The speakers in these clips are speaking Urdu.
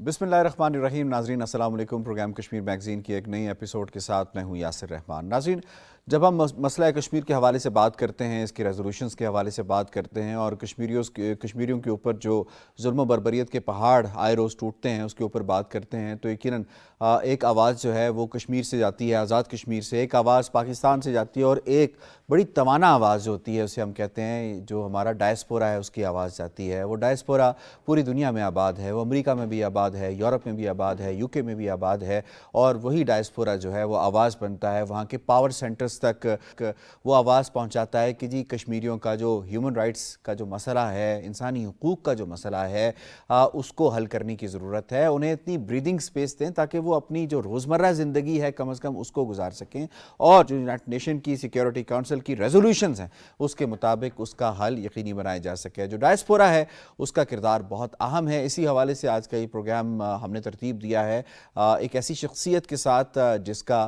بسم اللہ الرحمن الرحیم. ناظرین السلام علیکم. پروگرام کشمیر میگزین کی ایک نئی ایپیسوڈ کے ساتھ میں ہوں یاسر رحمان. ناظرین، جب ہم مسئلہ کشمیر کے حوالے سے بات کرتے ہیں، اس کے ریزولوشنز کے حوالے سے بات کرتے ہیں اور کشمیریوں کے اوپر جو ظلم و بربریت کے پہاڑ آئے روز ٹوٹتے ہیں اس کے اوپر بات کرتے ہیں، تو یقیناً ایک آواز جو ہے وہ کشمیر سے جاتی ہے، آزاد کشمیر سے. ایک آواز پاکستان سے جاتی ہے اور ایک بڑی توانا آواز جو ہوتی ہے اسے ہم کہتے ہیں جو ہمارا ڈائسپورا ہے، اس کی آواز جاتی ہے. وہ ڈائسپورا پوری دنیا میں آباد ہے، وہ امریکہ میں بھی آباد ہے، یورپ میں بھی آباد ہے، یو کے میں بھی آباد ہے، اور وہی ڈائسپورا جو ہے وہ آواز بنتا ہے وہاں کے پاور سینٹرز تک. وہ آواز پہنچاتا ہے کہ جی کشمیریوں کا جو ہیومن رائٹس کا جو مسئلہ ہے، انسانی حقوق کا جو مسئلہ ہے، اس کو حل کرنے کی ضرورت ہے. انہیں اتنی بریدنگ سپیس دیں تاکہ وہ اپنی جو روزمرہ زندگی ہے کم از کم اس کو گزار سکیں، اور جو یونائٹڈ نیشن کی سیکیورٹی کونسل کی ریزولوشنز ہیں اس کے مطابق اس کا حل یقینی بنایا جا سکے. جو ڈائسپورا ہے اس کا کردار بہت اہم ہے. اسی حوالے سے آج کا یہ پروگرام ہم نے ترتیب دیا ہے ایک ایسی شخصیت کے ساتھ جس کا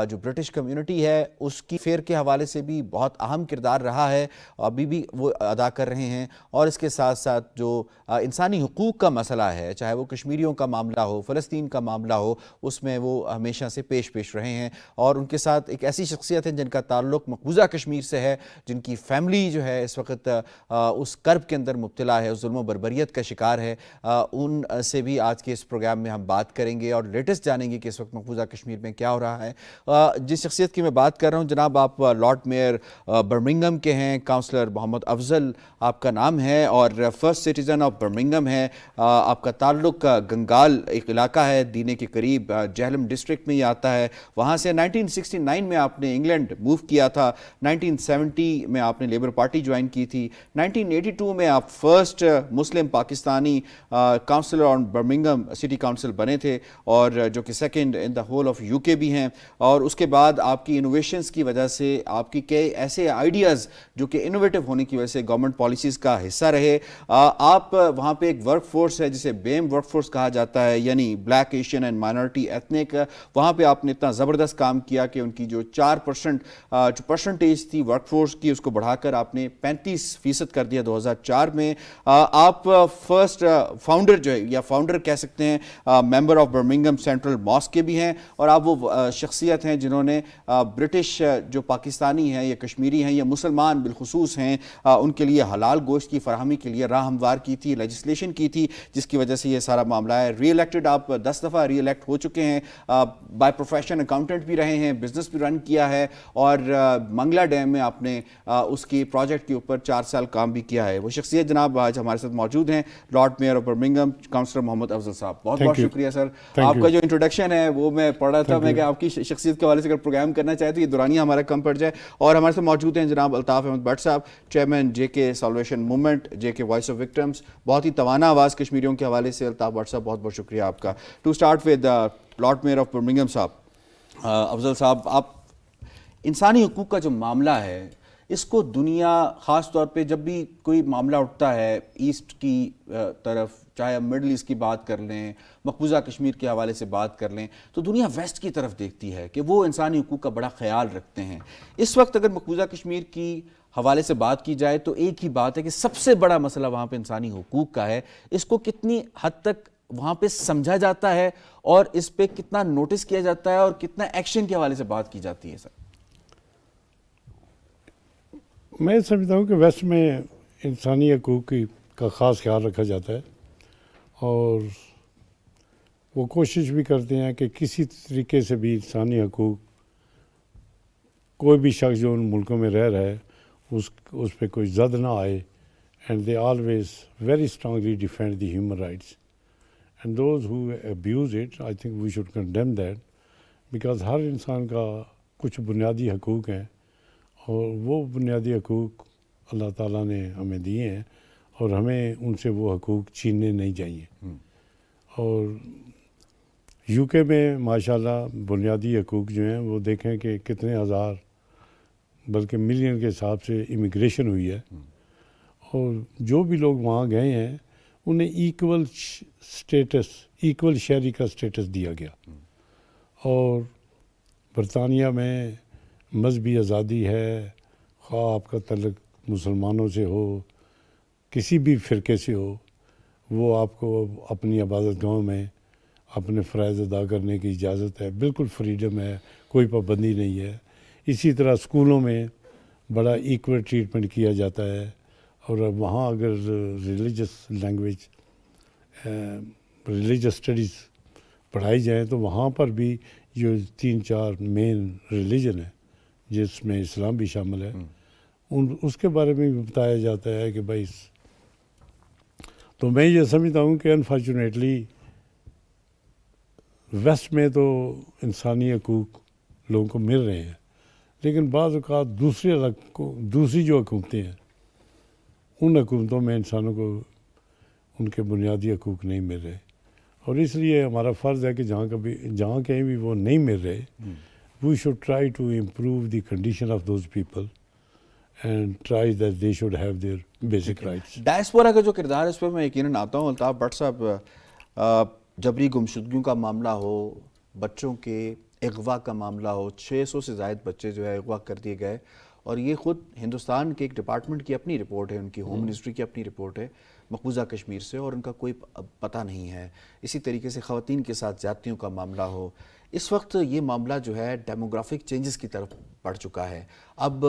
جو برٹش کمیونٹی ہے اس کی فیئر کے حوالے سے بھی بہت اہم کردار رہا ہے، ابھی بھی وہ ادا کر رہے ہیں، اور اس کے ساتھ ساتھ جو انسانی حقوق کا مسئلہ ہے، چاہے وہ کشمیریوں کا معاملہ ہو، فلسطین کا معاملہ ہو، اس میں وہ ہمیشہ سے پیش رہے ہیں. اور ان کے ساتھ ایک ایسی شخصیت ہے جن کا تعلق مقبوضہ کشمیر سے ہے، جن کی فیملی جو ہے اس وقت اس کرب کے اندر مبتلا ہے، اس ظلم و بربریت کا شکار ہے. ان سے بھی آج کے اس پروگرام میں ہم بات کریں گے اور لیٹسٹ جانیں گے کہ اس وقت مقبوضہ کشمیر میں کیا ہو رہا ہے. جس شخصیت کی میں بات کر رہا ہوں جناب، آپ لارڈ میئر برمنگھم کے ہیں. کاؤنسلر محمد افضل آپ کا نام ہے اور فرسٹ سٹیزن آف برمنگھم ہے. آپ کا تعلق گنگال ایک علاقہ ہے دینے کے قریب، جہلم ڈسٹرکٹ میں یہ آتا ہے. وہاں سے 1969 میں آپ نے انگلینڈ موو کیا تھا. 1970 میں آپ نے لیبر پارٹی جوائن کی تھی. 1982 میں آپ فرسٹ مسلم پاکستانی کاؤنسلر آن برمنگھم سٹی کاؤنسل بنے تھے، اور جو کہ second in the whole of you کے بھی ہیں. اور اس کے بعد آپ کی انوویشنز کی وجہ سے، آپ کی کئی ایسے آئیڈیاز جو کہ انوویٹو ہونے کی وجہ سے گورنمنٹ پالیسیز کا حصہ رہے. آپ وہاں پہ ایک ورک فورس ہے جسے بیم ورک فورس کہا جاتا ہے، یعنی black Asian and minority ethnic. وہاں پہ آپ نے اتنا زبردست کام کیا کہ ان کی جو 4% جو پرسنٹیج تھی ورک فورس کی اس کو بڑھا کر آپ نے 35% کر دیا 2004 میں. آپ فرسٹ فاؤنڈر جو ہے، یا فاؤنڈر کہہ سکتے ہیں، member of Birmingham Central Mosque کے بھی ہیں، اور آپ وہ شخصیت ہیں جنہوں نے برٹش جو پاکستانی ہیں یا کشمیری ہیں یا مسلمان بالخصوص ہیں ان کے لیے حلال گوشت کی فراہمی کے لیے راہ ہموار کی تھی، لیجسلیشن کی تھی، جس کی وجہ سے یہ سارا معاملہ ہے. ری الیکٹڈ آپ 10 دفعہ ری الیکٹ ہو چکے ہیں. بائی پروفیشن اکاؤنٹنٹ بھی رہے ہیں، بزنس بھی رن کیا ہے، اور منگلا ڈیم میں آپ نے اس کی پروجیکٹ کے اوپر 4 سال کام بھی کیا ہے. وہ شخصیت جناب آج ہمارے ساتھ موجود ہیں، lord mayor of Birmingham councillor Muhammad Afzal صاحب. بہت بہت شکریہ سر. آپ کا جو انٹروڈکشن ہے وہ میں پڑھ رہا تھا، میں کہ آپ کی شخصیت کے حوالے سے اگر پروگرام کرنا چاہے تو یہ دورانیہ ہمارا کم پڑ جائے. اور ہمارے ساتھ موجود ہیں جناب الطاف احمد بٹ صاحب، چیئرمین جے کے سالویشن موومنٹ، جے کے وائس آف وکٹمز. بہت ہی توانا آواز کشمیریوں کے حوالے سے. الطاف بٹ صاحب بہت بہت شکریہ آپ کا. To start with Lord mayor of Birmingham صاحب، افضل صاحب، آپ انسانی حقوق کا جو معاملہ ہے اس کو دنیا، خاص طور پہ جب بھی کوئی معاملہ اٹھتا ہے ایسٹ کی طرف، چاہے ہم مڈل ایسٹ کی بات کر لیں، مقبوضہ کشمیر کے حوالے سے بات کر لیں، تو دنیا ویسٹ کی طرف دیکھتی ہے کہ وہ انسانی حقوق کا بڑا خیال رکھتے ہیں. اس وقت اگر مقبوضہ کشمیر کی حوالے سے بات کی جائے تو ایک ہی بات ہے کہ سب سے بڑا مسئلہ وہاں پہ انسانی حقوق کا ہے. اس کو کتنی حد تک وہاں پہ سمجھا جاتا ہے اور اس پہ کتنا نوٹس کیا جاتا ہے اور کتنا ایکشن کے حوالے سے بات کی جاتی ہے سر؟ میں سمجھتا ہوں کہ ویسٹ میں انسانی حقوق کا خاص خیال رکھا جاتا ہے، اور وہ کوشش بھی کرتے ہیں کہ کسی طریقے سے بھی انسانی حقوق، کوئی بھی شخص جو ان ملکوں میں رہ رہا ہے اس پہ کوئی زد نہ آئے. And they always very strongly defend the human rights. And those who abuse it, I think we should condemn that, because ہر انسان کا کچھ بنیادی حقوق ہیں، اور وہ بنیادی حقوق اللہ تعالیٰ نے ہمیں دیے ہیں، اور ہمیں ان سے وہ حقوق چھیننے نہیں چاہیے. اور یو کے میں ماشاءاللہ بنیادی حقوق جو ہیں وہ دیکھیں کہ کتنے ہزار بلکہ ملین کے حساب سے امیگریشن ہوئی ہے، اور جو بھی لوگ وہاں گئے ہیں انہیں ایکول سٹیٹس، ایکول شہری کا سٹیٹس دیا گیا. اور برطانیہ میں مذہبی آزادی ہے، خواہ آپ کا تعلق مسلمانوں سے ہو، کسی بھی فرقے سے ہو، وہ آپ کو اپنی عبادت گاہوں میں اپنے فرائض ادا کرنے کی اجازت ہے، بالکل فریڈم ہے، کوئی پابندی نہیں ہے۔ اسی طرح اسکولوں میں بڑا ایکول ٹریٹمنٹ کیا جاتا ہے، اور وہاں اگر ریلیجس لینگویج ریلیجس اسٹڈیز پڑھائی جائیں تو وہاں پر بھی جو 3-4 مین ریلیجن ہے جس میں اسلام بھی شامل ہے، اس کے بارے میں بھی بتایا جاتا ہے کہ بھائی، تو میں یہ سمجھتا ہوں کہ انفارچونیٹلی ویسٹ میں تو انسانی حقوق لوگوں کو مل رہے ہیں، لیکن بعض اوقات دوسری جو حکومتیں ہیں ان حکومتوں میں انسانوں کو ان کے بنیادی حقوق نہیں مل رہے، اور اس لیے ہمارا فرض ہے کہ جہاں کہیں بھی وہ نہیں مل رہے، we should try to improve the condition of those people and try that they should have their basic rights. Diaspora کا جو کردار ہے اس پہ میں یقیناً آتا ہوں۔ الطاف بٹ صاحب، جبری گمشدگیوں کا معاملہ ہو، بچوں کے اغوا کا معاملہ ہو، 600 سے زائد بچے جو ہے اغوا کر دیے گئے، اور یہ خود ہندوستان کے ایک ڈپارٹمنٹ کی اپنی رپورٹ ہے، ان کی ہوم منسٹری کی اپنی رپورٹ ہے مقبوضہ کشمیر سے، اور ان کا کوئی پتہ نہیں ہے۔ اسی طریقے سے خواتین کے ساتھ زیادتیوں کا معاملہ ہو، اس وقت یہ معاملہ جو ہے ڈیموگرافک چینجز کی طرف بڑھ چکا ہے۔ اب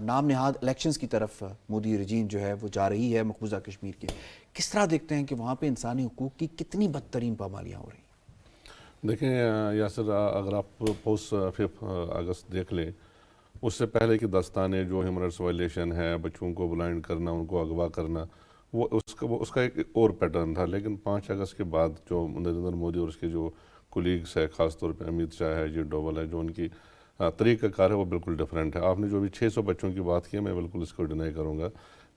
نام نہاد الیکشنز کی طرف مودی رجیم جو ہے وہ جا رہی ہے مقبوضہ کشمیر کے۔ کس طرح دیکھتے ہیں کہ وہاں پہ انسانی حقوق کی کتنی بدترین پامالیاں ہو رہی ہیں؟ دیکھیں یاسر، اگر آپ پوسٹ 5 اگست دیکھ لیں، اس سے پہلے کی داستانیں جو ہیومن رائٹس وائلیشن ہے، بچوں کو بلائنڈ کرنا، ان کو اغوا کرنا، وہ اس کا ایک اور پیٹرن تھا۔ لیکن 5 اگست کے بعد جو نریندر مودی اور اس کے جو کولیگس ہے، خاص طور پہ امیت شاہ ہے، جی ڈوبل ہے، جو ان کی طریقہ کار ہے وہ بالکل ڈیفرنٹ ہے۔ آپ نے جو بھی 600 بچوں کی بات کی ہے، میں بالکل اس کو ڈینائی کروں گا۔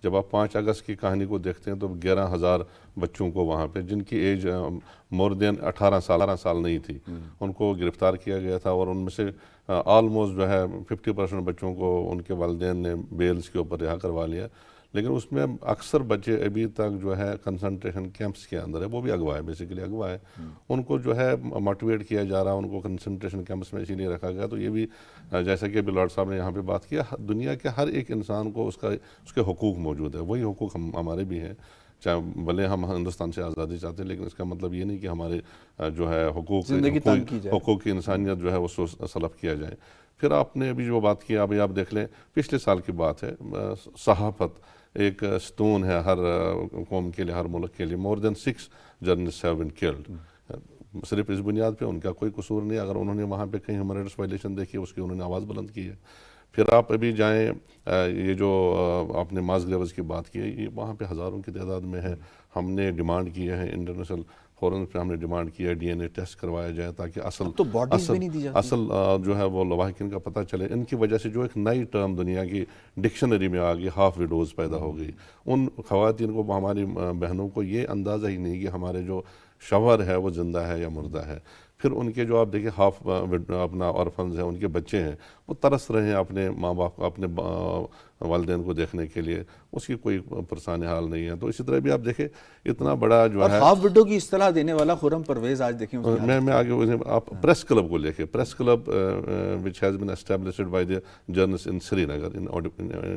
جب آپ 5 اگست کی کہانی کو دیکھتے ہیں تو 11,000 بچوں کو وہاں پہ، جن کی ایج مور دین 18 سال نہیں تھی، ان کو گرفتار کیا گیا تھا، اور ان میں سے آلموسٹ جو ہے 50% بچوں کو ان کے والدین نے بیلز کے اوپر رہا کروا لیا۔ لیکن اس میں اکثر بچے ابھی تک جو ہے کنسنٹریشن کیمپس کے اندر ہے، وہ بھی اغوا ہے، بیسیکلی اغوا ہے۔ ان کو جو ہے موٹیویٹ کیا جا رہا، ان کو کنسنٹریشن کیمپس میں اسی لیے رکھا گیا۔ تو یہ بھی جیسا کہ ابھی لارڈ صاحب نے یہاں پہ بات کیا، دنیا کے ہر ایک انسان کو اس کے حقوق موجود ہے، وہی حقوق ہمارے بھی ہیں، چاہے بھلے ہم ہندوستان سے آزادی چاہتے ہیں، لیکن اس کا مطلب یہ نہیں کہ ہمارے جو ہے حقوق کی انسانیت جو ہے وہ سلب کیا جائے۔ پھر آپ نے ابھی جو بات کی، ابھی آپ دیکھ لیں، پچھلے سال کی بات ہے، صحافت ایک ستون ہے ہر قوم کے لیے، ہر ملک کے لیے۔ مور دین 6 جرنلسٹ ہیو بین کلڈ۔ صرف اس بنیاد پہ ان کا کوئی قصور نہیں، اگر انہوں نے وہاں پہ کہیں ہیومن رائٹس وائلیشن دیکھی، اس کی انہوں نے آواز بلند کی ہے۔ پھر آپ ابھی جائیں، یہ جو آپ نے ماس گریوز کی بات کی ہے، یہ وہاں پہ ہزاروں کی تعداد میں ہے۔ ہم نے ڈیمانڈ کی ہے انٹرنیشنل فورم پہ، ہم نے ڈیمانڈ کی ہے DNA ٹیسٹ کروایا جائے تاکہ اصل جو ہے وہ لواحقین کا پتہ چلے۔ ان کی وجہ سے جو ایک نئی ٹرم دنیا کی ڈکشنری میں آ گئی، ہاف وڈوز پیدا ہو گئی۔ ان خواتین کو، ہماری بہنوں کو یہ اندازہ ہی نہیں کہ ہمارے جو شوہر ہے وہ زندہ ہے یا مردہ ہے۔ پھر ان کے جو آپ دیکھیں ہاف اپنا آرفنز ہیں، ان کے بچے ہیں، وہ ترس رہے ہیں اپنے ماں باپ کو، اپنے والدین کو دیکھنے کے لیے، اس کی کوئی پرسان حال نہیں ہے۔ تو اسی طرح بھی آپ دیکھیں اتنا بڑا جو ہے، ہاف وڈو کی اصطلاح دینے والا خرم پرویز، آج دیکھیں میں آگے آپ پریس کلب کو لے کے، press club which has been established by the journalist in Srinagar in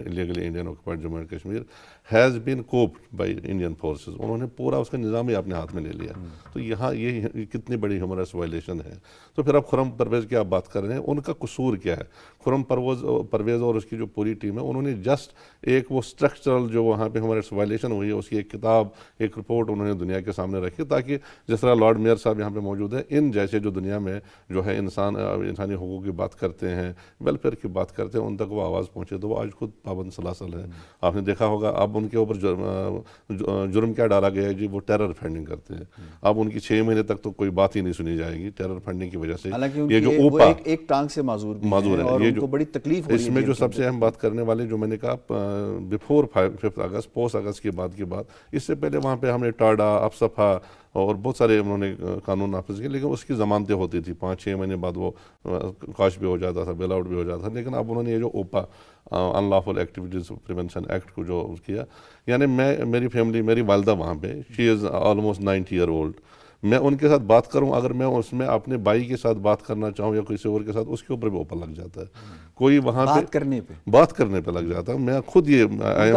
illegally Indian occupied Jammu and Kashmir, has been occupied by Indian forces. انہوں نے پورا اس کا نظام ہی اپنے ہاتھ میں لے لیا۔ تو یہاں یہ کتنی بڑی ہیومن رائٹس وائلیشن ہے۔ تو پھر اب خرم پرویز کی آپ بات کر رہے ہیں، ان کا قصور کیا ہے؟ خرم پرویز اور اس کی جو پوری ٹیم ہے، انہوں نے جسٹ ایک وہ اسٹرکچرل جو وہاں پہ ہیومن رائٹس وائلیشن ہوئی ہے، اس کی ایک کتاب، ایک رپورٹ انہوں نے دنیا کے سامنے رکھی، تاکہ جس طرح لارڈ میئر صاحب یہاں پہ موجود ہیں، ان جیسے جو دنیا میں جو ہے انسانی حقوق کی بات کرتے ہیں، ویلفیئر کی بات کرتے ہیں، ان تک وہ آواز پہنچے۔ تو وہ آج خود پابند سلاسل ہے۔ آپ نے دیکھا ہوگا اب ان کے اوپر جرم کیا ڈالا گیا ہے جی، وہ ٹیرر فنڈنگ کرتے ہیں۔ اب ان کی 6 مہینے تک تو کوئی بات ہی نہیں سنی جائے گی ٹیرر فنڈنگ کی وجہ سے۔ یہ جو اوپا ایک ٹانگ سے معذور ہے اور ان کو بڑی تکلیف ہو رہی ہے۔ اس میں جو سب سے اہم بات کرنے والے، جو میں نے کہا بیفور 5 اگست، پوسٹ اگست کی بات اس سے پہلے وہاں پہ ہم نے ٹاڈا، افصفا اور بہت سارے انہوں نے قانون نافذ کیے، لیکن اس کی ضمانتیں ہوتی تھی، 5-6 مہینے بعد وہ کاش بھی ہو جاتا تھا، بیل آؤٹ بھی ہو جاتا تھا۔ لیکن اب انہوں نے یہ جو اوپا ان لافل ایکٹیویٹیز پریونشن ایکٹ کو جو کیا، یعنی میری فیملی، میری والدہ وہاں پہ، شی از آلموسٹ 90 ایئر اولڈ، میں ان کے ساتھ بات کروں، اگر میں اس میں اپنے بھائی کے ساتھ بات کرنا چاہوں یا کسی اور کے ساتھ، اس کے اوپر بھی اوپر لگ جاتا ہے، کوئی وہاں پہ بات کرنے پہ لگ جاتا ہے۔ میں خود یہ I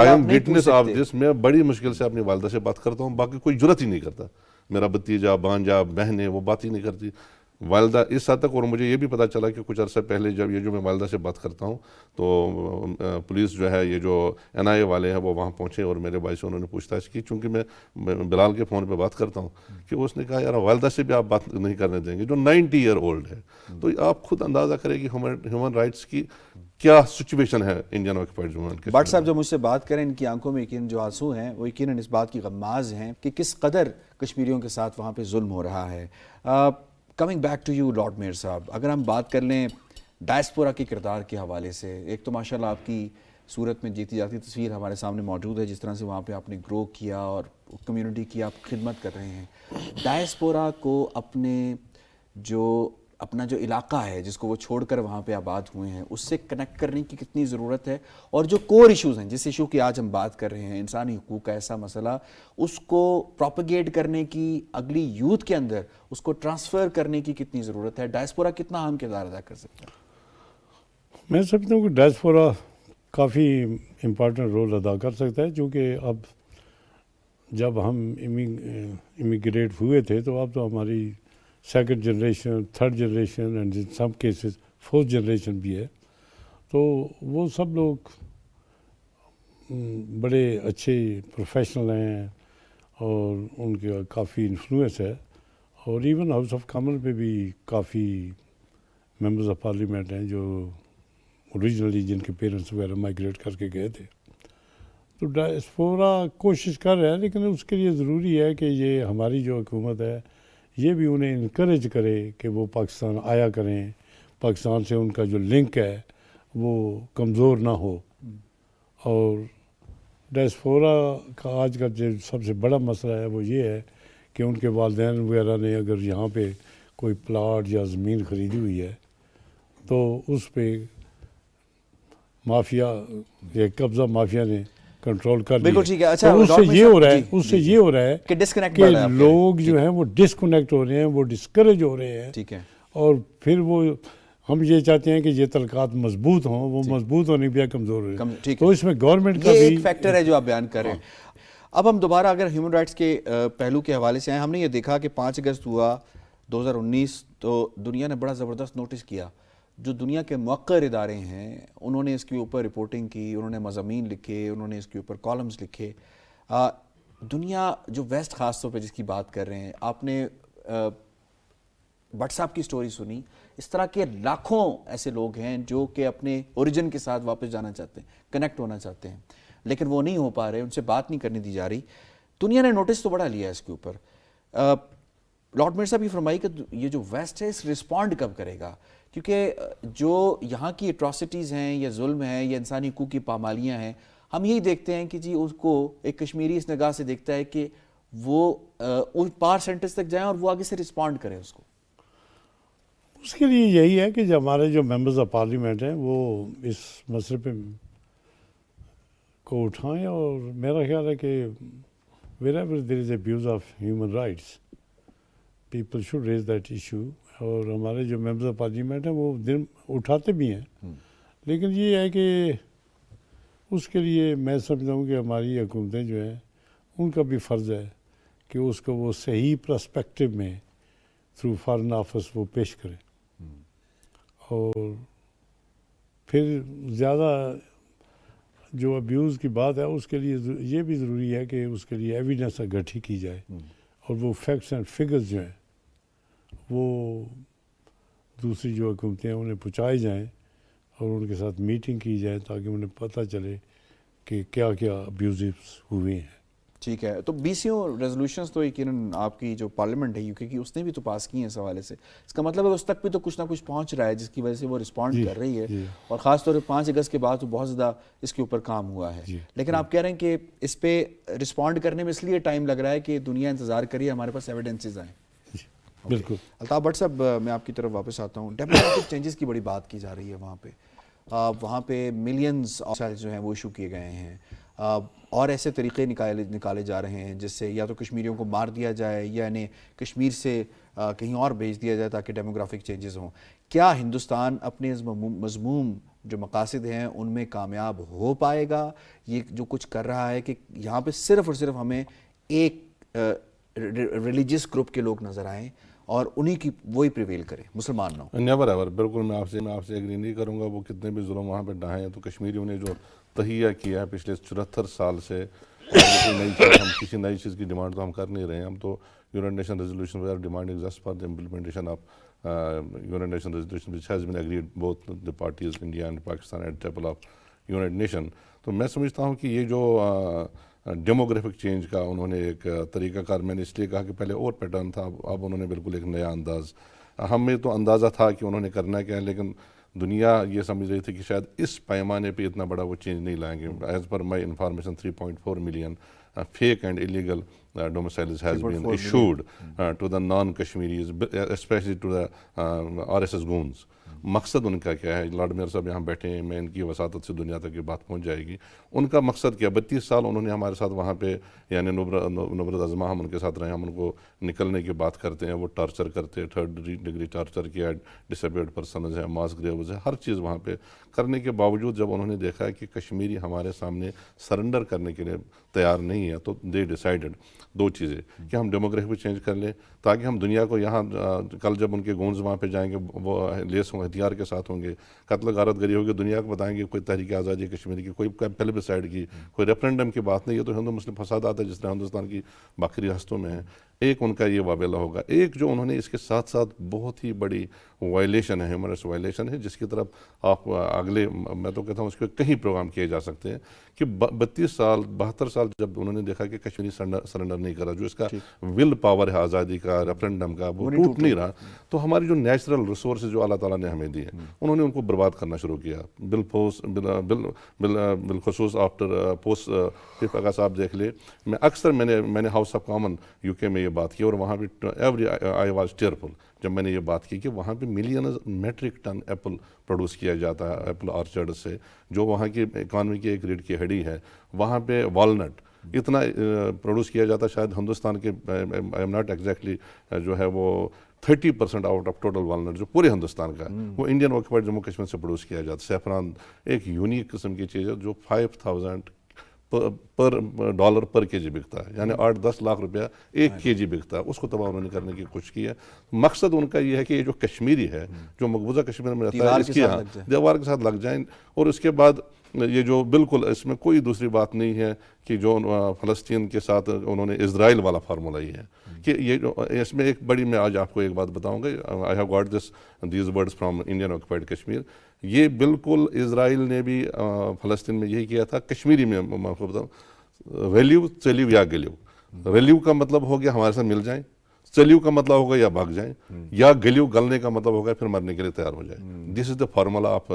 am witness of this, میں بڑی مشکل سے اپنی والدہ سے بات کرتا ہوں، باقی کوئی جرت ہی نہیں کرتا۔ میرا بھتیجا بانجا بہنیں وہ بات ہی نہیں کرتی والدہ اس حد تک. اور مجھے یہ بھی پتہ چلا کہ کچھ عرصہ پہلے جب یہ جو میں والدہ سے بات کرتا ہوں تو پولیس جو ہے یہ جو NIA والے ہیں وہ وہاں پہنچے اور میرے بھائی سے انہوں نے پوچھ تاچھ کی, چونکہ میں بلال کے فون پہ بات کرتا ہوں, کہ اس نے کہا یار والدہ سے بھی آپ بات نہیں کرنے دیں گے جو 90 ایئر اولڈ ہے. تو آپ خود اندازہ کریں کہ ہیومن رائٹس کی کیا سچویشن ہے انڈین آکوپائڈ زون کے. بٹ صاحب جب مجھ سے بات کریں, ان کی آنکھوں میں یقیناً جو آنسو ہیں وہ یقیناً اس بات کی غماز ہیں کہ کس قدر کشمیریوں کے ساتھ وہاں پہ ظلم ہو رہا ہے. Coming back to you lord mayor صاحب, اگر ہم بات کر لیں ڈائسپورا کے کردار کے حوالے سے, ایک تو ماشاءاللہ آپ کی صورت میں جیتی جاتی تصویر ہمارے سامنے موجود ہے, جس طرح سے وہاں پہ آپ نے گرو کیا اور کمیونٹی کی آپ خدمت کر رہے ہیں. ڈائسپورا کو اپنا جو علاقہ ہے جس کو وہ چھوڑ کر وہاں پہ آباد ہوئے ہیں, اس سے کنیکٹ کرنے کی کتنی ضرورت ہے, اور جو کور ایشوز ہیں جس ایشو کی آج ہم بات کر رہے ہیں, انسانی حقوق کا ایسا مسئلہ, اس کو پروپیگیٹ کرنے کی اگلی یوتھ کے اندر اس کو ٹرانسفر کرنے کی کتنی ضرورت ہے, ڈائسپورا کتنا اہم کردار ادا کر سکتا ہے؟ میں سمجھتا ہوں کہ ڈائسپورا کافی امپورٹنٹ رول ادا کر سکتا ہے, چونکہ اب جب ہم امیگریٹ ہوئے تھے تو اب تو ہماری second generation, third generation and in some cases fourth generation بھی ہے. تو وہ سب لوگ بڑے اچھے پروفیشنل ہیں اور ان کا کافی انفلوئنس ہے, اور ایون ہاؤس آف کامن پہ بھی کافی ممبرز آف پارلیمنٹ ہیں جو اوریجنلی جن کے پیرنٹس وغیرہ مائگریٹ کر کے گئے تھے. تو ڈائسپورا کوشش کر رہے ہیں, لیکن اس کے لیے ضروری ہے کہ یہ ہماری جو حکومت ہے یہ بھی انہیں انکریج کرے کہ وہ پاکستان آیا کریں, پاکستان سے ان کا جو لنک ہے وہ کمزور نہ ہو. اور ڈائسپورا کا آج کا جو سب سے بڑا مسئلہ ہے وہ یہ ہے کہ ان کے والدین وغیرہ نے اگر یہاں پہ کوئی پلاٹ یا زمین خریدی ہوئی ہے تو اس پہ مافیا یا قبضہ مافیا نے کنٹرول کر بالکل ٹھیک ہے. اچھا, اس سے یہ ہو رہا ہے اس سے یہ ہو رہا ہے کہ ڈسکنیکٹ کہ لوگ جو ہیں وہ ڈسکنیکٹ ہو رہے ہیں, وہ ڈسکریج ہو رہے ہیں. ٹھیک ہے, اور پھر وہ ہم یہ چاہتے ہیں کہ یہ تعلقات مضبوط ہوں, وہ مضبوط ہونے پہ کمزور ہو رہے ہیں. تو اس میں گورنمنٹ کا یہ بھی ایک فیکٹر ہے جو آپ بیان کر رہے ہیں. اب ہم دوبارہ اگر ہیومن رائٹس کے پہلو کے حوالے سے آئیں, ہم نے یہ دیکھا کہ 5 اگست ہوا 2019 تو دنیا نے بڑا زبردست نوٹس کیا. جو دنیا کے موقر ادارے ہیں انہوں نے اس کے اوپر رپورٹنگ کی, انہوں نے مضامین لکھے, انہوں نے اس کے اوپر کالمز لکھے. دنیا جو ویسٹ خاص طور پہ جس کی بات کر رہے ہیں, آپ نے بٹ صاحب کی سٹوری سنی, اس طرح کے لاکھوں ایسے لوگ ہیں جو کہ اپنے اوریجن کے ساتھ واپس جانا چاہتے ہیں, کنیکٹ ہونا چاہتے ہیں, لیکن وہ نہیں ہو پا رہے, ان سے بات نہیں کرنے دی جا رہی. دنیا نے نوٹس تو بڑا لیا ہے اس کے اوپر. لارڈ میر صاحب یہ فرمائی کہ یہ جو ویسٹ ہے اس رسپونڈ کب کرے گا, کیونکہ جو یہاں کی اٹراسٹیز ہیں یا ظلم ہے یا انسانی حقوق کی پامالیاں ہیں, ہم یہی دیکھتے ہیں کہ جی اس کو ایک کشمیری اس نگاہ سے دیکھتا ہے کہ وہ پار سینٹرز تک جائیں اور وہ آگے سے رسپونڈ کریں اس کو. اس کے لیے یہی ہے کہ جو ہمارے جو ممبرز آف پارلیمنٹ ہیں وہ اس مسئلے پہ کو اٹھائیں, اور میرا خیال ہے کہ wherever there is abuse of human rights people should raise that issue. اور ہمارے جو ممبرز آف پارلیمنٹ ہیں وہ دن اٹھاتے بھی ہیں, لیکن یہ ہے کہ اس کے لیے میں سمجھتا ہوں کہ ہماری حکومتیں جو ہیں ان کا بھی فرض ہے کہ اس کو وہ صحیح پرسپیکٹو میں تھرو فارن آفس وہ پیش کریں. اور پھر زیادہ جو ابیوز کی بات ہے اس کے لیے یہ بھی ضروری ہے کہ اس کے لیے ایویڈنس اکٹھی کی جائے, اور وہ فیکٹس اینڈ فگرز جو ہیں وہ دوسری جو حکومتیں ہیں انہیں پہنچائے جائیں اور ان کے ساتھ میٹنگ کی جائے تاکہ انہیں پتہ چلے کہ کیا کیا ابیوزز ہوئے ہیں. ٹھیک ہے, تو BCO ریزولوشنز تو یقیناً آپ کی جو پارلیمنٹ ہے UK کی اس نے بھی تو پاس کی ہیں اس حوالے سے, اس کا مطلب ہے اس تک بھی تو کچھ نہ کچھ پہنچ رہا ہے جس کی وجہ سے وہ رسپونڈ کر رہی ہے, اور خاص طور پہ 5 اگست کے بعد تو بہت زیادہ اس کے اوپر کام ہوا ہے. لیکن آپ کہہ رہے ہیں کہ اس پہ رسپونڈ کرنے میں اس لیے ٹائم لگ رہا ہے کہ دنیا انتظار کریے ہمارے پاس ایویڈنسز آئیں. بالکل. الطاف بٹ صاحب میں آپ کی طرف واپس آتا ہوں. ڈیموگرافک چینجز کی بڑی بات کی جا رہی ہے وہاں پہ ملینز جو ہیں وہ ایشو کیے گئے ہیں, اور ایسے طریقے نکالے جا رہے ہیں جس سے یا تو کشمیریوں کو مار دیا جائے یا انہیں کشمیر سے کہیں اور بھیج دیا جائے تاکہ ڈیموگرافک چینجز ہوں. کیا ہندوستان اپنے مضموم جو مقاصد ہیں ان میں کامیاب ہو پائے گا؟ یہ جو کچھ کر رہا ہے کہ یہاں پہ صرف اور صرف ہمیں ایک ریلیجیس گروپ کے لوگ نظر آئیں اور انہی کی وہی پریویل کرے, مسلمان نہ ہوں. نیور ایور, بالکل میں آپ سے ایگری نہیں کروں گا. وہ کتنے بھی ظلم وہاں پہ ڈھائیں تو کشمیریوں نے جو تہیہ کیا ہے پچھلے 74 سال سے, کسی نئی چیز کی ڈیمانڈ تو ہم کر نہیں رہے ہیں. ہم تو United Nation resolution we are demanding just for the implementation of United Nation resolution which has been agreed both the parties India and Pakistan at table of United Nation. تو میں سمجھتا ہوں کہ یہ جو ڈیموگرافک چینج کا انہوں نے ایک طریقہ کار, میں نے اس لیے کہا کہ پہلے اور پیٹرن تھا, اب انہوں نے بالکل ایک نیا انداز, ہمیں تو اندازہ تھا کہ انہوں نے کرنا کیا ہے, لیکن دنیا یہ سمجھ رہی تھی کہ شاید اس پیمانے پہ اتنا بڑا وہ چینج نہیں لائیں گے. As per my information 3.4 million fake and illegal domiciles has been issued to the non-Kashmiris, especially to the RSS goons. مقصد ان کا کیا ہے؟ لارڈ میئر صاحب یہاں بیٹھے ہیں, میں ان کی وساطت سے دنیا تک یہ بات پہنچ جائے گی. ان کا مقصد کیا؟ 32 سال انہوں نے ہمارے ساتھ وہاں پہ, یعنی نبرت ازما ہم ان کے ساتھ رہے, ہم ان کو نکلنے کی بات کرتے ہیں, وہ ٹارچر کرتے ہیں, 3rd ڈگری ٹارچر کیا, ڈسیبلڈ پرسنز ہیں, ماس گریوز ہے, ہر چیز وہاں پہ کرنے کے باوجود جب انہوں نے دیکھا کہ کشمیری ہمارے سامنے سرنڈر کرنے کے لیے تیار نہیں ہے, تو دے ڈیسائیڈڈ 2 چیزیں کہ ہم ڈیموگرافی چینج کر لیں تاکہ ہم دنیا کو یہاں کل جب ان کے گونز وہاں پہ جائیں گے وہ لیس ہتھیار کے ساتھ ہوں گے, قتل غارت گری ہوگی, دنیا کو بتائیں گے کوئی تحریک آزادی کشمیر کی, کوئی پلیبسائڈ کی, کوئی ریفرینڈم کی بات نہیں ہے. تو ہندو مسلم فسادات ہے جس طرح ہندوستان کی باقی ریاستوں میں ہیں. ایک ان کا یہ وابلہ ہوگا. ایک جو انہوں نے اس کے ساتھ ساتھ بہت ہی بڑی وائلیشن ہے, ہیومن رائٹس وائلیشن ہے, جس کی طرف آپ اگلے, میں تو کہتا ہوں اس کے کہیں پروگرام کیے جا سکتے ہیں کہ 72 سال جب انہوں نے دیکھا کہ کشمیری سرنڈر نہیں کرا, جو اس کا ول پاور ہے آزادی کا, ریفرینڈم کا, وہ ٹوٹ نہیں رہا, تو ہماری جو نیچرل ریسورسز جو اللہ تعالیٰ نے ہمیں دی ہیں انہوں نے ان کو برباد کرنا شروع کیا. بالخصوص آفٹر پوسٹ 5 اگست آپ دیکھ لیں, میں اکثر میں نے ہاؤس آف کامن UK میں یہ بات کی, اور وہاں پہ ایوری آئی واز ٹیئرفل جب میں نے یہ بات کی کہ وہاں پہ millions metric ton apple produce کیا جاتا ہے ایپل آرچرڈ سے, جو وہاں کی اکانومی کی ایک ریڑھ کی ہڈی ہے. وہاں پہ والنٹ اتنا پروڈیوس کیا جاتا ہے, شاید ہندوستان کے آئی ایم ناٹ ایگزیکٹلی جو ہے وہ 30% آؤٹ آف ٹوٹل والنٹ جو پورے ہندوستان کا وہ انڈین آکوپائڈ جموں کشمیر سے پروڈیوس کیا جاتا ہے. سیفران ایک یونیک قسم کی چیز ہے جو $5,000 پر kg بکتا ہے, یعنی 8-10 لاکھ روپیہ 1 kg بکتا ہے. اس کو تباہ انہوں نے کرنے کی کوشش کی ہے. مقصد ان کا یہ ہے کہ یہ جو کشمیری ہے, جو مقبوضہ کشمیر میں رہتا ہے, اس کی دیوار کے ساتھ لگ جائیں. اور اس کے بعد یہ جو بالکل اس میں کوئی دوسری بات نہیں ہے کہ جو فلسطین کے ساتھ انہوں نے اسرائیل والا فارمولہ ہی ہے کہ یہ جو اس میں ایک بڑی, میں آج آپ کو ایک بات بتاؤں گا, I have got these words from Indian occupied Kashmir. یہ بالکل اسرائیل نے بھی فلسطین میں یہی کیا تھا, کشمیری میں میں کو بتاؤں, ریلیو چلیو یا گلیو. ریلیو کا مطلب ہو گیا ہمارے ساتھ مل جائیں, چلیو کا مطلب ہوگا یا بھاگ جائیں, یا گلیو گلنے کا مطلب ہوگا پھر مرنے کے لیے تیار ہو جائیں. This is the formula of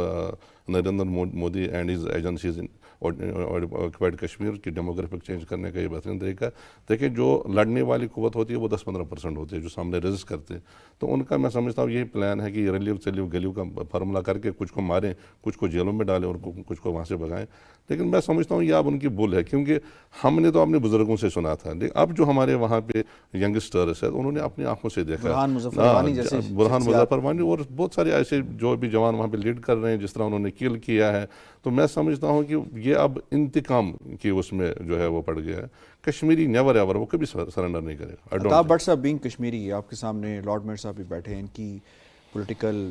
Narendra Modi and his agencies occupied Kashmir کی ڈیموگرافک چینج کرنے کا یہ بہترین طریقہ. دیکھیں جو لڑنے والی قوت ہوتی ہے وہ 10-15% ہوتی ہے جو سامنے ریزسٹ کرتے ہیں. تو ان کا میں سمجھتا ہوں یہی پلان ہے کہ ریلیو چلیو گلیو کا فارمولا کر کے کچھ کو ماریں, کچھ کو جیلوں میں ڈالیں اور کچھ کو وہاں سے بھگائیں. لیکن میں سمجھتا ہوں یہ اب ان کی بھول ہے, کیونکہ ہم نے تو اپنے بزرگوں سے سنا تھا, لیکن اب جو ہمارے وہاں پہ ینگسٹرس ہیں انہوں نے اپنی آنکھوں سے دیکھا, برہان مظفر وانی اور بہت سارے ایسے جو بھی جوان وہاں پہ لیڈ کر رہے ہیں, جس طرح انہوں نے کل کیا ہے. تو میں سمجھتا ہوں کہ یہ اب انتقام کی اس میں جو ہے وہ پڑ گیا ہے. کشمیری نیور ایور, وہ کبھی سرنڈر نہیں کرے گا. عطاف بٹ صاحب بینگ کشمیری, آپ کے سامنے لارڈ میئر صاحب بھی بیٹھے ہیں, ان کی پولیٹیکل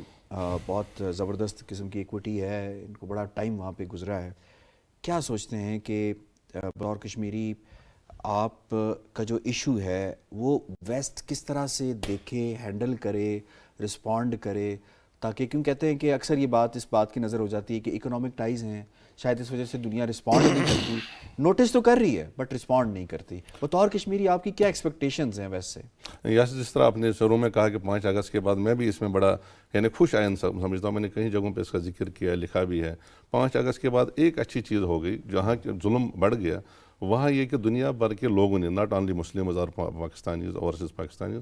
بہت زبردست قسم کی ایکوٹی ہے, ان کو بڑا ٹائم وہاں پہ گزرا ہے. کیا سوچتے ہیں کہ بطور کشمیری آپ کا جو ایشو ہے وہ ویسٹ کس طرح سے دیکھے, ہینڈل کرے, رسپونڈ کرے, تاکہ کیوں کہتے ہیں کہ اکثر یہ بات اس بات کی نظر ہو جاتی ہے کہ اکنامک ٹائز ہیں, شاید اس وجہ سے دنیا رسپونڈ نہیں کرتی, نوٹس تو کر رہی ہے بٹ رسپونڈ نہیں کرتی. بطور کشمیری آپ کی کیا ایکسپیکٹیشنز ہیں ویسٹ سے؟ یس, جس طرح آپ نے شروع میں کہا کہ 5 اگست کے بعد میں بھی اس میں بڑا یعنی خوش آئند سمجھتا ہوں, میں نے کئی جگہوں پہ اس کا ذکر کیا, لکھا بھی ہے. 5 اگست کے بعد ایک اچھی چیز ہو گئی, جہاں ظلم بڑھ گیا وہاں یہ کہ دنیا بھر کے لوگوں نے, ناٹ اونلی مسلمز اور پاکستانیز اوورسیز پاکستانیز,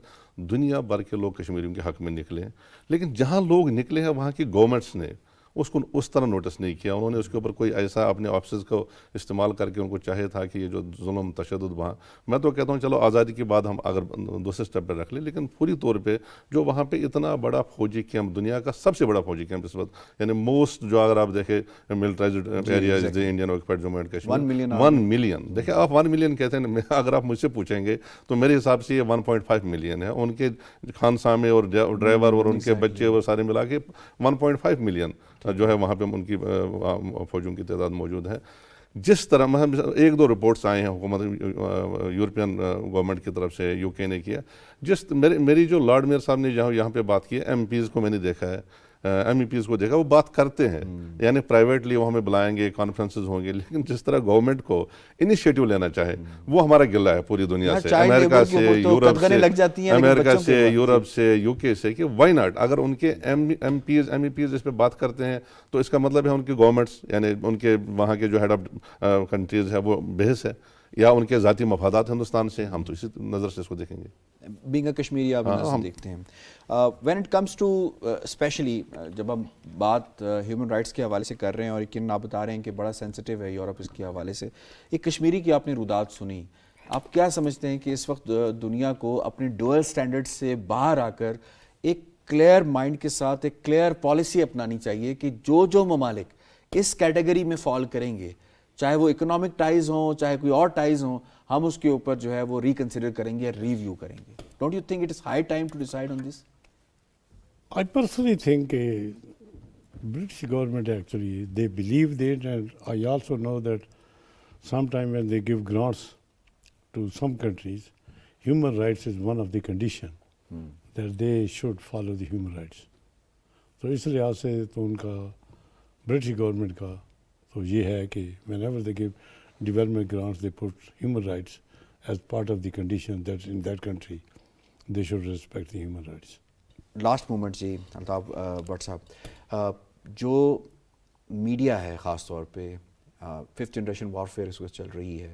دنیا بھر کے لوگ کشمیریوں کے حق میں نکلے ہیں. لیکن جہاں لوگ نکلے ہیں وہاں کی گورنمنٹس نے اس کو اس طرح نوٹس نہیں کیا. انہوں نے اس کے اوپر کوئی ایسا اپنے آفسز کو استعمال کر کے ان کو چاہے تھا کہ یہ جو ظلم تشدد وہاں, میں تو کہتا ہوں چلو آزادی کے بعد ہم اگر دوسرے اسٹیپ پہ رکھ لیں, لیکن پوری طور پہ جو وہاں پہ اتنا بڑا فوجی کیمپ, دنیا کا سب سے بڑا فوجی کیمپ اس وقت, یعنی موسٹ جو اگر آپ دیکھیں militarized areas Indian occupied Jammu and Kashmir 1 million, دیکھیں آپ 1 ملین کہتے ہیں, اگر آپ مجھ سے پوچھیں گے تو میرے حساب سے یہ 1.5 ملین ہے. ان کے خانسامے اور ڈرائیور اور ان کے بچے اور سارے ملا کے 1.5 ملین جو ہے وہاں پہ ان کی فوجوں کی تعداد موجود ہے. جس طرح ایک دو رپورٹس آئے ہیں حکومت یورپین گورنمنٹ کی طرف سے, یو کے نے کیا, میری جو لارڈ میئر صاحب نے یہاں پہ بات کی ہے, ایم پیز کو میں نے دیکھا ہے, ایم ای پیز کو دیکھا, وہ بات کرتے ہیں, یعنی پرائیویٹلی وہ ہمیں بلائیں گے, کانفرنسز ہوں گے, لیکن جس طرح گورنمنٹ کو انیشیٹو لینا چاہے وہ ہمارا گلہ ہے پوری دنیا سے, امریکہ سے, یورپ سے, یو کے سے, کہ وائی ناٹ. اگر ان کے ایم ای پیز اس پہ بات کرتے ہیں تو اس کا مطلب ہے ان کی گورنمنٹس, یعنی ان کے وہاں کے جو ہیڈ آف کنٹریز ہے وہ بحث ہے, یا ان کے ذاتی مفادات ہندوستان سے, ہم تو اسی نظر سے اس کو دیکھیں گے. بینگ اے کشمیری آپ ہم دیکھتے ہیں when it comes to especially جب ہم بات ہیومن رائٹس کے حوالے سے کر رہے ہیں, اور یقیناً آپ بتا رہے ہیں کہ بڑا سینسٹیو ہے یورپ اس کے حوالے سے, ایک کشمیری کی آپ نے رودات سنی, آپ کیا سمجھتے ہیں کہ اس وقت دنیا کو اپنے ڈوئل سٹینڈرڈ سے باہر آ کر ایک کلیئر مائنڈ کے ساتھ ایک کلیئر پالیسی اپنانی چاہیے کہ جو ممالک اس کیٹیگری میں فال کریں گے, چاہے وہ اکنامک ٹائز ہوں, چاہے کوئی اور ٹائز ہوں, ہم اس کے اوپر جو ہے وہ ریکنسیڈر کریں گے, ریویو کریں گے. Don't you think it is high time to decide on this? I personally think British government actually, they believe that, and I also know that sometime when they give grants to some countries, human rights is one of the condition that they should follow the human rights. تو اس لحاظ سے تو ان کا برٹش گورنمنٹ کا تو یہ ہے کہ whenever they give development grants, they put human rights as part of the condition that in that country they should respect the human rights. Last moment جی الطاف بٹ صاحب, جو میڈیا ہے خاص طور پہ 5th جنریشن وارفیئر اس وقت چل رہی ہے,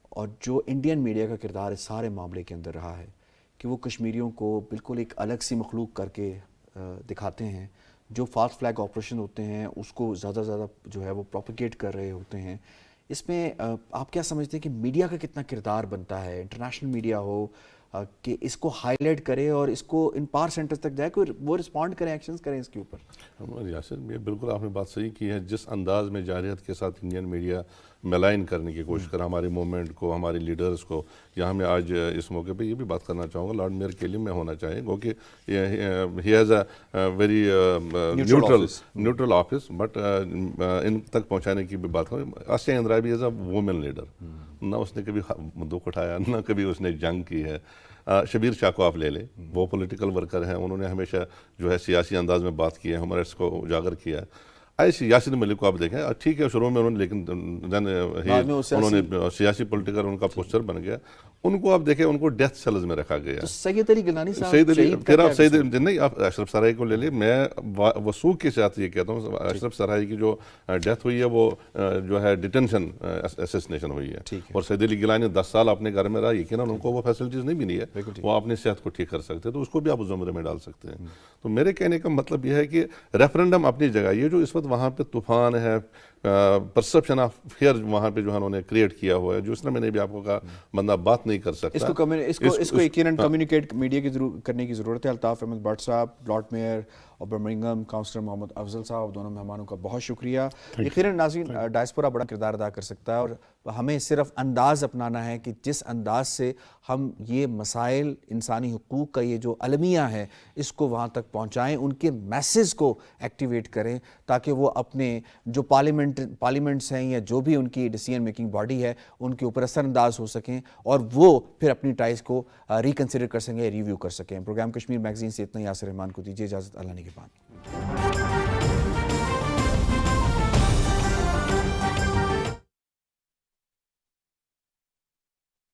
اور جو انڈین میڈیا کا کردار اس سارے معاملے کے اندر رہا ہے کہ وہ کشمیریوں کو بالکل ایک الگ سی مخلوق کر کے دکھاتے ہیں, جو فالس فلیگ آپریشن ہوتے ہیں اس کو زیادہ سے زیادہ جو ہے وہ پروپیگیٹ کر رہے ہوتے ہیں. اس میں آپ کیا سمجھتے ہیں کہ میڈیا کا کتنا کردار بنتا ہے, انٹرنیشنل میڈیا ہو, کہ اس کو ہائی لائٹ کرے اور اس کو ان پاور سینٹرز تک جائے, کوئی وہ رسپونڈ کریں, ایکشنز کریں اس کے اوپر؟ یاسر, یہ بالکل آپ نے بات صحیح کی ہے. جس انداز میں جارحیت کے ساتھ انڈین میڈیا ملائن کرنے کی کوشش کرا ہماری موومنٹ کو, ہمارے لیڈرز کو, یہاں میں آج اس موقع پہ یہ بھی بات کرنا چاہوں گا, لارڈ میئر کیلیم میں ہونا چاہیے, کیونکہ he has a very neutral office, but in تک پہنچانے کی بھی بات کریں. Asiya Andrabi as a woman leader, نہ اس نے کبھی دکھ اٹھایا, نہ کبھی اس نے جنگ کی ہے. شبیر شاہ کو آپ لے لیں, وہ پولیٹیکل ورکر ہیں, انہوں نے ہمیشہ جو ہے سیاسی انداز میں بات کی ہے, ہیومن رائٹس کو اجاگر کیا ہے. ایسے یاسر ملک کو آپ دیکھیں, ٹھیک ہے شروع میں انہوں نے, لیکن انہوں نے سیاسی پولیٹیکل ان کا پوسچر بن گیا. ان کو آپ دیکھیں, ان کو ڈیتھ سیلز میں رکھا گیا. سید علی گیلانی صاحب, سید علی, پھر آپ سید نہیں, آپ اشرف سرائی کو لے لیں. میں وثوق کے ساتھ یہ کہتا ہوں, اشرف سرائی کی جو ڈیتھ ہوئی ہے وہ جو ہے ڈیٹینشن اسیسنیشن ہوئی ہے, اور سید علی گیلانی 10 سال اپنے گھر میں رہا, یقیناً ان کو وہ فیسلٹیز نہیں ملی ہے, وہ اپنی صحت کو ٹھیک کر سکتے, تو اس کو بھی آپ اس زمرے میں ڈال سکتے ہیں. تو میرے کہنے کا مطلب یہ ہے کہ ریفرنڈم اپنی جگہ, یہ جو اس وقت وہاں پہ طوفان ہے, پرسپشن آف فیئر وہاں پہ جو ہے انہوں نے کریٹ کیا ہوا ہے, جو اس طرح میں نے بھی آپ کو کہا بندہ بات نہیں کر سکتا, اس کو یقیناً کمیونیکیٹ میڈیا کی کرنے کی ضرورت ہے. الطاف احمد بٹ صاحب, لارڈ میئر اور برمنگھم کاؤنسلر محمد افضل صاحب, دونوں مہمانوں کا بہت شکریہ. یقیناً ناظرین, ڈائسپورا بڑا کردار ادا کر سکتا ہے, اور ہمیں صرف انداز اپنانا ہے کہ جس انداز سے ہم یہ مسائل انسانی حقوق کا یہ جو المیہ ہے اس کو وہاں تک پہنچائیں, ان کے میسیج کو ایکٹیویٹ کریں, تاکہ وہ اپنے جو پارلیمنٹس ہیں یا جو بھی ان کی ڈیسیژن میکنگ باڈی ہے ان کے اوپر اثر انداز ہو سکیں, اور وہ پھر اپنی ٹائز کو ریکنسیڈر کر سکیں, ریویو کر سکیں. پروگرام کشمیر میگزین سے اتنا. یاسر رحمان کو دیجیے اجازت, اللہ نگہبان.